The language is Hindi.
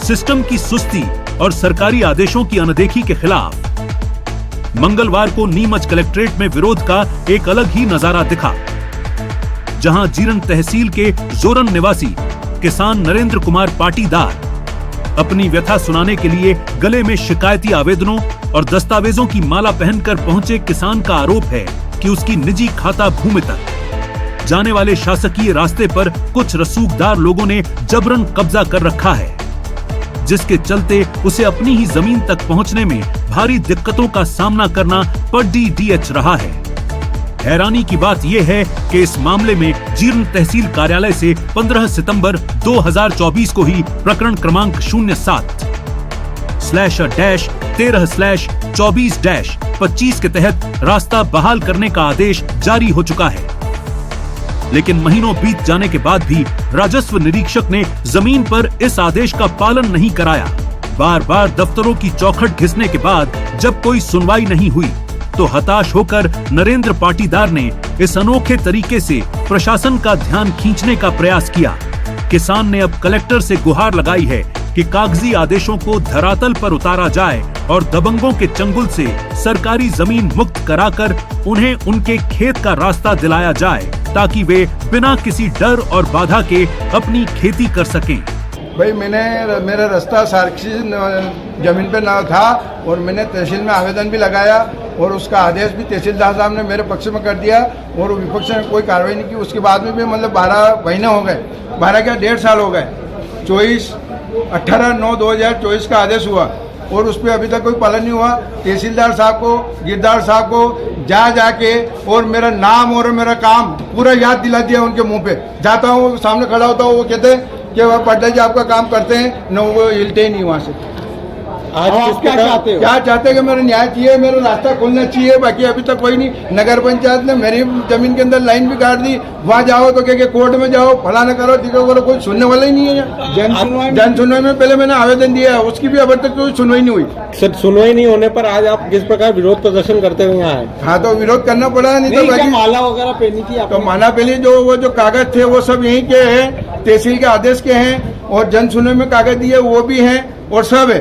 सिस्टम की सुस्ती और सरकारी आदेशों की अनदेखी के खिलाफ मंगलवार को नीमच कलेक्ट्रेट में विरोध का एक अलग ही नजारा दिखा, जहां जीरण तहसील के जोरन निवासी किसान नरेंद्र कुमार पाटीदार अपनी व्यथा सुनाने के लिए गले में शिकायती आवेदनों और दस्तावेजों की माला पहनकर पहुंचे किसान का आरोप है कि उसकी निजी खाता भूमि तक जाने वाले शासकीय रास्ते पर कुछ रसूखदार लोगों ने जबरन कब्जा कर रखा है, जिसके चलते उसे अपनी ही जमीन तक पहुंचने में भारी दिक्कतों का सामना करना पड़डीडीएच रहा है। हैरानी की बात यह है कि इस मामले में जीर्ण तहसील कार्यालय से 15 सितंबर 2024 को ही प्रकरण क्रमांक 07/13/24/25 के तहत रास्ता बहाल करने का आदेश जारी हो चुका है। लेकिन महीनों बीत जाने के बाद भी राजस्व निरीक्षक ने जमीन पर इस आदेश का पालन नहीं कराया। बार बार दफ्तरों की चौखट घिसने के बाद जब कोई सुनवाई नहीं हुई तो हताश होकर नरेंद्र पाटीदार ने इस अनोखे तरीके से प्रशासन का ध्यान खींचने का प्रयास किया। किसान ने अब कलेक्टर से गुहार लगाई है कि कागजी आदेशों को धरातल पर उतारा जाए और दबंगों के चंगुल से सरकारी जमीन मुक्त कराकर उन्हें उनके खेत का रास्ता दिलाया जाए, ताकि वे बिना किसी डर और बाधा के अपनी खेती कर सकें। भाई मेरा रास्ता सार्की जमीन पे ना था और मैंने तहसील में आवेदन भी लगाया और उसका आदेश भी तहसीलदार साहब ने मेरे पक्ष में कर दिया और विपक्ष ने कोई कार्रवाई नहीं की। उसके बाद में भी मतलब 12 महीने हो गए, 12 क्या 1.5 साल हो गए। 18/9/2024 का आदेश हुआ और उस पर अभी तक कोई पालन नहीं हुआ। तहसीलदार साहब को, गिरदार साहब को जाके और मेरा नाम और मेरा काम पूरा याद दिला दिया उनके मुंह पे। जाता हूँ, सामने खड़ा होता हूँ, वो कहते हैं कि वह पटेल जी आपका काम करते हैं, न वो हिलते ही नहीं वहाँ से। आज क्या चाहते हो? क्या चाहते हैं कि मेरा न्याय चाहिए, मेरा रास्ता खुलना चाहिए। बाकी अभी तक कोई नहीं। नगर पंचायत ने मेरी जमीन के अंदर लाइन भी काट दी। वहाँ जाओ तो क्या कोर्ट में जाओ, फलाना करो, टिको करो, कोई सुनने वाला ही नहीं है। जन सुनवाई में पहले मैंने आवेदन दिया है, उसकी भी अभी तक कोई सुनवाई नहीं हुई। सर, सुनवाई नहीं होने पर आज आप किस प्रकार विरोध प्रदर्शन करते हुए आए? हाँ, तो विरोध करना पड़ा। नहीं तो बाकी माला वगैरह पहनी थी तो माला पहली जो कागज थे वो सब यहीं के हैं, तहसील के आदेश के हैं और जन सुनवाई में कागज दिए वो भी हैं और सब है।